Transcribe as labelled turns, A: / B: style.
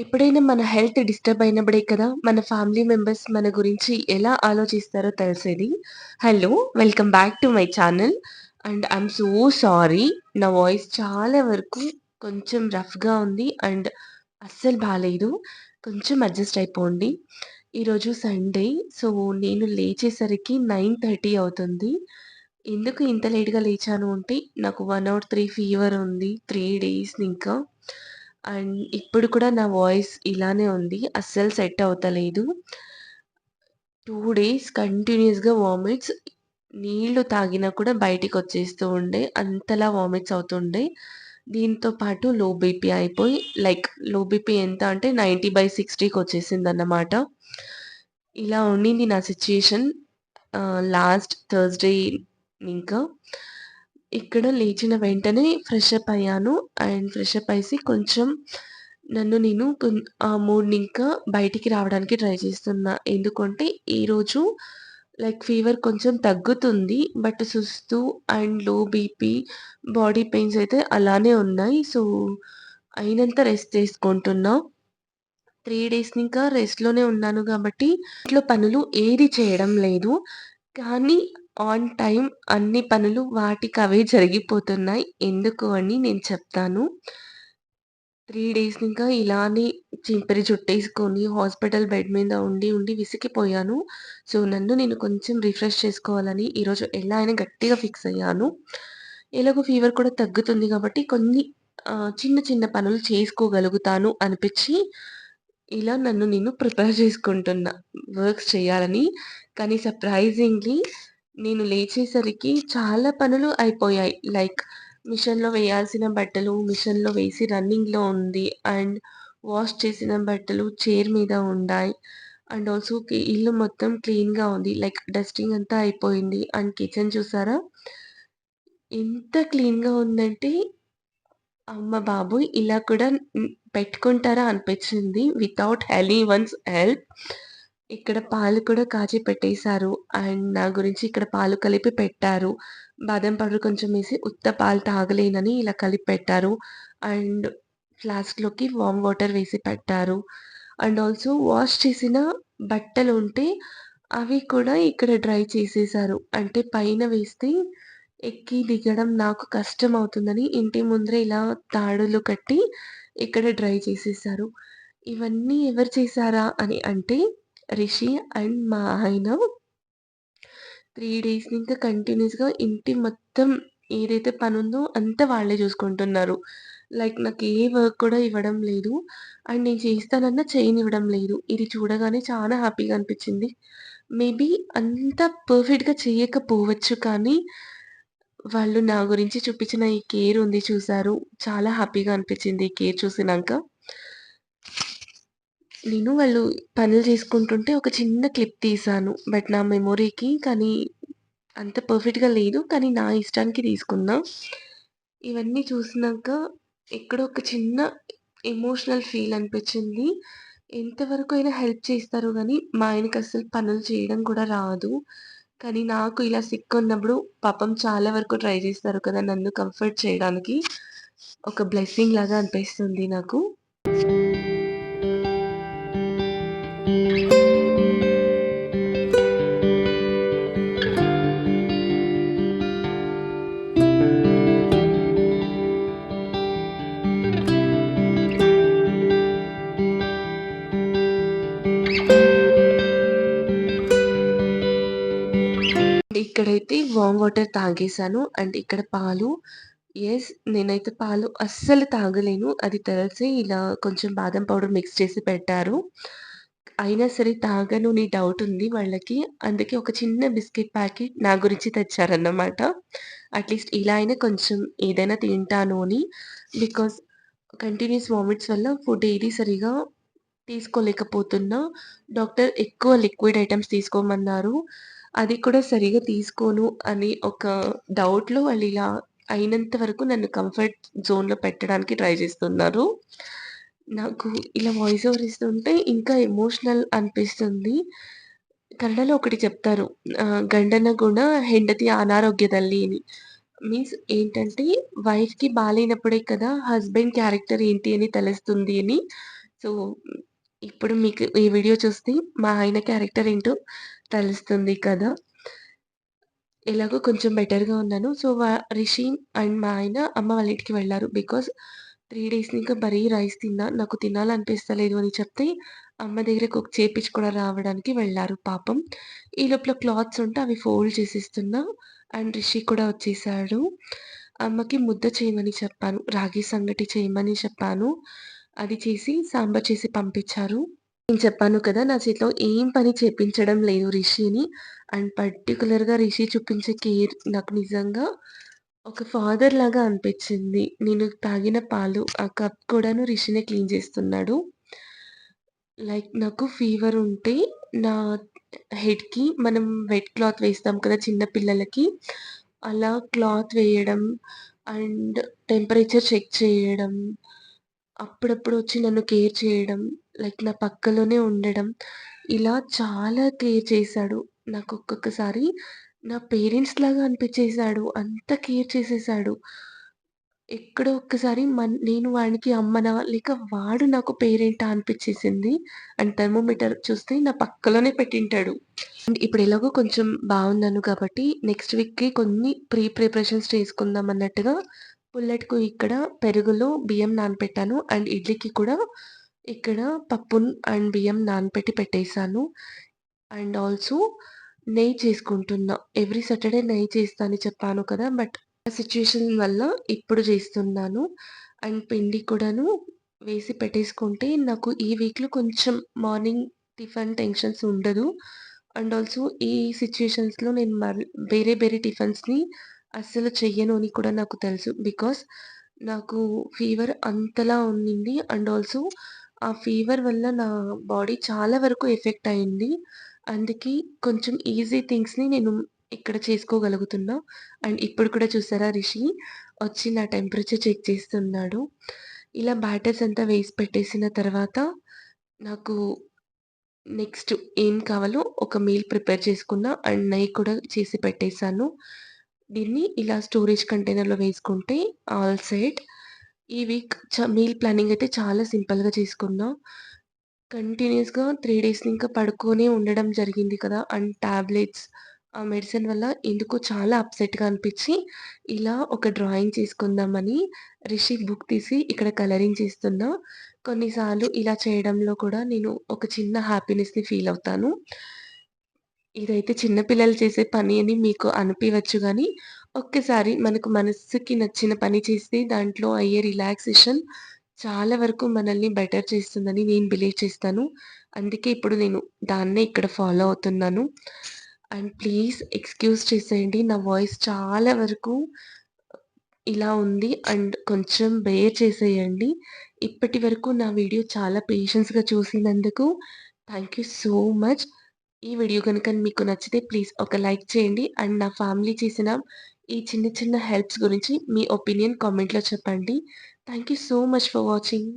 A: ఎప్పుడైనా మన health disturb అయినప్పుడే కదా మన ఫ్యామిలీ మెంబర్స్ మన గురించి ఎలా ఆలోచిస్తారో తెలిసేది. Hello! Welcome back to my channel. And I'm so sorry. నా వాయిస్ చాలా వరకు కొంచెం రఫ్‌గా ఉంది. అండ్ అస్సలు బాలేదు. కొంచెం అడ్జస్ట్ అయిపోండి. ఈరోజు సండే. సో, నేను లేచేసరికి 9:30 అవుతుంది. ఎందుకు ఇంత లేట్‌గా లేచాను అంటే నాకు 103 ఫీవర్ ఉంది 3 డేస్ ఇంకా. అండ్ ఇప్పుడు కూడా నా వాయిస్ ఇలానే ఉంది. అస్సలు సెట్ అవుతలేదు. 2 డేస్ కంటిన్యూయస్‌గా వామిట్స్. నీళ్లు తాగినా కూడా బయటికొచ్చేస్తూ ఉండే. అంతలా వామిట్స్ అవుతుండే. దీంతో పాటు లో బీపీ అయిపోయి లో బీపీ ఎంత అంటే 90/60కొచ్చేసిందన్నమాట. ఇలా ఉండింది నా సిట్యుయేషన్ లాస్ట్ థర్స్‌డే ఇంకా. ఇక్కడ లేచిన వెంటనే ఫ్రెష్ అప్ అయ్యాను. అండ్ ఫ్రెష్ అప్ అయ్యేసి కొంచెం నన్ను నేను ఆ మూడ్‌ని ఇంకా బయటికి రావడానికి ట్రై చేస్తున్నా. ఎందుకంటే ఈరోజు ఫీవర్ కొంచెం తగ్గుతుంది. బట్ సుస్తు and low BP, body pains అయితే అలానే ఉన్నాయి. సో, అయినంత రెస్ట్ తీసుకుంటున్నా. 3 డేస్ ఇంకా రెస్ట్‌లోనే ఉన్నాను గాబట్టి, ఇంట్లో పనులు ఏది చేయడం లేదు. కానీ ఆన్ టైమ్ అన్ని పనులు వాటికవే జరిగిపోతున్నాయి. ఎందుకు అని నేను చెప్తాను. 3 డేస్ ఇంకా ఇలానే చింపిరి జుట్టేసుకొని హాస్పిటల్ బెడ్ మీద ఉండి విసిగిపోయాను. సో, నన్ను నేను కొంచెం రిఫ్రెష్ చేసుకోవాలని ఈరోజు ఎలా అయినా గట్టిగా ఫిక్స్ అయ్యాను. ఎలాగో ఫీవర్ కూడా తగ్గుతుంది కాబట్టి కొన్ని చిన్న చిన్న పనులు చేసుకోగలుగుతాను అనిపిచ్చి, ఇలా నన్ను నేను ప్రిపేర్ చేసుకుంటున్నా వర్క్స్ చేయాలని. కానీ సర్ప్రైజింగ్‌లీ నేను లేచేసరికి చాలా పనులు అయిపోయాయి. మిషన్‌లో వేయాల్సిన బట్టలు మిషన్‌లో వేసి రన్నింగ్‌లో ఉంది. అండ్ వాష్ చేసిన బట్టలు చైర్ మీద ఉండాయి. అండ్ ఆల్సో ఇల్లు మొత్తం క్లీన్‌గా ఉంది. డస్టింగ్ అంతా అయిపోయింది. అండ్ కిచెన్ చూసారా? ఎంత క్లీన్‌గా ఉందంటే అమ్మ బాబోయ్! ఇలా కూడా పెట్టుకుంటారా అనిపించింది. Without anyone's help. ఇక్కడ పాలు కూడా కాచి పెట్టేసారు. అండ్ నా గురించి ఇక్కడ పాలు కలిపి పెట్టారు. బాదం పౌడర్ కొంచెం ఏసి ఉత్త పాలు తాగలేనని ఇలా కలిపి పెట్టారు. అండ్ ఫ్లాస్క్‌లోకి వార్మ్ వాటర్ వేసి పెట్టారు. అండ్ ఆల్సో వాష్ చేసిన బట్టలుంటే అవి కూడా ఇక్కడ డ్రై చేసేసారు. అంటే పైన వేస్తే ఎక్కి దిగడం నాకు కష్టమవుతుందని ఇంటి ముందరే ఇలా తాడులు కట్టి ఇక్కడ డ్రై చేసేసారు. ఇవన్నీ ఎవరు చేశారా అని అంటే రిషి అండ్ మా ఆయన 3 డేస్ ఇంకా కంటిన్యూయస్‌గా ఇంటి మొత్తం ఏదైతే పనుందో అంతా వాళ్ళే చూసుకుంటున్నారు. నాకు ఏ వర్క్ కూడా ఇవ్వడం లేదు. అండ్ నేను చేస్తానన్నా చేయనివ్వడం లేదు. ఇది చూడగానే చాలా హ్యాపీగా అనిపించింది. మేబీ అంత పర్ఫెక్ట్‌గా చేయకపోవచ్చు కానీ వాళ్ళు నా గురించి చూపించిన ఈ కేర్ ఉంది చూసారు. చాలా హ్యాపీగా అనిపించింది ఈ కేర్ చూసినంక. నేను వాళ్ళు పనులు చేసుకుంటుంటే ఒక చిన్న క్లిప్ తీశాను. బట్ నా మెమోరీకి కానీ అంత పర్ఫెక్ట్‌గా లేదు. కానీ నా ఇష్టానికి తీసుకున్నా. ఇవన్నీ చూసినంక ఎక్కడో ఒక చిన్న ఎమోషనల్ ఫీల్ అనిపించింది. ఎంతవరకు అయినా హెల్ప్ చేస్తారు గానీ, మా ఆయనకసలు పనులు చేయడం కూడా రాదు. కానీ నాకు ఇలా సిక్ ఉన్నప్పుడు పాపం చాలా వరకు ట్రై చేస్తారు కదా! నన్ను కంఫర్ట్ చేయడానికి. ఒక బ్లెస్సింగ్ లాగా అనిపిస్తుంది నాకు. ఇక్కడైతే వార్మ్ వాటర్ తాగేసాను. అండ్ ఇక్కడ పాలు నేనైతే పాలు అస్సలు తాగలేను. అది తెలిసి ఇలా కొంచెం బాదం పౌడర్ మిక్స్ చేసి పెట్టారు. అయినా సరే తాగను అని డౌట్ ఉంది వాళ్ళకి. అందుకే ఒక చిన్న బిస్కిట్ ప్యాకెట్ నా గురించి తెచ్చారన్నమాట. అట్‌లీస్ట్ ఇలా అయినా కొంచెం ఏదైనా తింటాను అని. బికాజ్ కంటిన్యూయస్ వామిట్స్ వల్ల ఫుడ్ ఏది సరిగా తీసుకోలేకపోతున్నా. డాక్టర్ ఎక్కువ లిక్విడ్ ఐటెమ్స్ తీసుకోమన్నారు. అది కూడా సరిగ్గా తీసుకోను అని ఒక డౌట్‌లో వాళ్ళిలా అయినంత వరకు నన్ను కంఫర్ట్ జోన్‌లో పెట్టడానికి ట్రై చేస్తున్నారు. నాకు ఇలా వాయిస్ ఓవర్ ఇస్తుంటే ఇంకా ఎమోషనల్ అనిపిస్తుంది. కన్నడలో ఒకటి చెప్తారు. "గంಡನ ಗುಣ ಹೆಂಡತಿ ಅನಾರೋಗ್ಯದಲ್ಲಿ" అని. మీన్స్ ఏంటంటే వైఫ్‌కి బాలేనప్పుడే కదా హస్బెండ్ క్యారెక్టర్ ఏంటి అని తెలుస్తుంది అని సో, ఇప్పుడు మీకు ఈ వీడియో చూస్తే మా ఆయన క్యారెక్టర్ ఏంటో తెలుస్తుంది కదా! ఎలాగో కొంచెం బెటర్‌గా ఉన్నాను. సో, రిషి అండ్ మా ఆయన అమ్మ వాళ్ళ ఇంటికి వెళ్లారు. బికాజ్ 3 డేస్ నుంచి మరీ రైస్ తిన్నా. నాకు తినాలనిపిస్తలేదు అని చెప్తే, అమ్మ దగ్గర కుక్ చేపిచ్చుకొని రావడానికి వెళ్లారు పాపం. ఈ లోపల క్లాత్స్ ఉంటే అవి ఫోల్డ్ చేసిస్తున్నా. అండ్ రిషి కూడా వచ్చేసాడు. అమ్మకి ముద్ద చేయమని చెప్పాను. రాగి సంగటి చేయమని చెప్పాను. అది చేసి సాంబార్ చేసి పంపించారు. నేను చెప్పాను కదా! నా చేతిలో ఏం పని చేపించడం లేదు రిషిని. అండ్ పర్టిక్యులర్‌గా రిషి చూపించే కేర్ నాకు నిజంగా ఒక ఫాదర్‌లాగా అనిపించింది. నేను తాగిన పాలు, ఆ కప్ కూడాను రిషినే క్లీన్ చేస్తున్నాడు. లైక్ నాకు ఫీవర్ ఉంటే నా హెడ్‌కి మనం వెట్ క్లాత్ వేస్తాం కదా! చిన్న పిల్లలకి. అలా క్లాత్ వేయడం అండ్ టెంపరేచర్ చెక్ చేయడం, అప్పుడప్పుడు వచ్చి నన్ను కేర్ చేయడం, లైక్ నా పక్కలోనే ఉండడం, ఇలా చాలా కేర్ చేశాడు. నాకు ఒక్కొక్కసారి నా పేరెంట్స్‌లాగా అనిపించేసాడు. అంత కేర్ చేసేసాడు. ఎక్కడో ఒక్కసారి నేను వాడికి అమ్మనా? లేక వాడు నాకు పేరెంటా అనిపిచ్చేసింది. అండ్ థర్మోమీటర్ చూస్తే నా పక్కలోనే పెట్టింటాడు. అండ్ ఇప్పుడు ఎలాగో కొంచెం బావున్నాను కాబట్టి నెక్స్ట్ వీక్‌కి కొన్ని ప్రిపరేషన్స్ చేసుకుందాం అన్నట్టుగా పుల్లటికు ఇక్కడ పెరుగులో బియ్యం నానపెట్టాను. అండ్ ఇడ్లీకి కూడా ఇక్కడ పప్పును అండ్ బియ్యం నానపెట్టి పెట్టేసాను. అండ్ ఆల్సో నెయ్యి చేసుకుంటున్నా. ఎవ్రీ సాటర్‌డే నెయ్యి చేస్తా అని చెప్పాను కదా! బట్ ఆ సిట్యుయేషన్ వల్ల ఇప్పుడు చేస్తున్నాను. అండ్ పిండి కూడాను వేసి పెట్టేసుకుంటే నాకు ఈ వీక్‌లో కొంచెం మార్నింగ్ టిఫిన్ టెన్షన్స్ ఉండదు. అండ్ ఆల్సో ఈ సిట్యుయేషన్స్‌లో నేను వేరే వేరే టిఫిన్స్‌ని అస్సలు చెయ్యను అని కూడా నాకు తెలుసు. బికాజ్ నాకు ఫీవర్ అంతలా ఉన్నింది. అండ్ ఆల్సో ఆ ఫీవర్ వల్ల నా బాడీ చాలా వరకు ఎఫెక్ట్ అయింది. అందుకే కొంచెం ఈజీ థింగ్స్‌ని నేను ఇక్కడ చేసుకోగలుగుతున్నా. అండ్ ఇప్పుడు కూడా చూసారా రిషి వచ్చి నా టెంపరేచర్ చెక్ చేస్తున్నాడు. ఇలా బ్యాటర్స్ అంతా వేసి పెట్టేసిన తర్వాత నాకు నెక్స్ట్ ఏం కావాలో ఒక మీల్ ప్రిపేర్ చేసుకున్నా. అండ్ నెయ్యి కూడా చేసి పెట్టేసాను. దీన్ని ఇలా స్టోరేజ్ కంటైనర్‌లో వేసుకుంటే ఆల్ సెట్. ఈ వీక్ మీల్ ప్లానింగ్ అయితే చాలా సింపుల్‌గా చేసుకున్నా. కంటిన్యూయస్‌గా 3 డేస్ ఇంకా పడుకొనే ఉండడం జరిగింది కదా! అండ్ టాబ్లెట్స్, ఆ మెడిసిన్ వల్ల ఎందుకో చాలా అప్‌సెట్‌గా అనిపిచ్చి, ఇలా ఒక డ్రాయింగ్ చేసుకుందామని రిషి బుక్ తీసి ఇక్కడ కలరింగ్ చేస్తున్నా. కొన్నిసార్లు ఇలా చేయడంలో కూడా నేను ఒక చిన్న హ్యాపీనెస్‌ని ఫీల్ అవుతాను. ఇదైతే చిన్న పిల్లలు చేసే పని అని మీకు అనిపియవచ్చు గానీ, ఒక్కసారి మనకు మనస్సుకి నచ్చిన పని చేస్తే దాంట్లో అయ్యే రిలాక్సేషన్ చాలా వరకు మనల్ని బెటర్ చేస్తుందని నేను బిలీవ్ చేస్తాను. అందుకే ఇప్పుడు నేను దాన్నే ఇక్కడ ఫాలో అవుతున్నాను. అండ్ ప్లీజ్ ఎక్స్‌క్యూజ్ చేసేయండి. నా వాయిస్ చాలా వరకు ఇలా ఉంది. అండ్ కొంచెం బేర్ చేసేయండి. ఇప్పటి వరకు నా వీడియో చాలా పేషెన్స్‌గా చూసినందుకు థాంక్ యూ సో మచ్. ఈ వీడియో గనుక మీకు నచ్చితే ప్లీజ్ ఒక లైక్ చేయండి. అండ్ నా ఫ్యామిలీ చేసిన ఈ చిన్న చిన్న హెల్ప్స్ గురించి మీ ఒపీనియన్ కామెంట్‌లో చెప్పండి. Thank you so much for watching.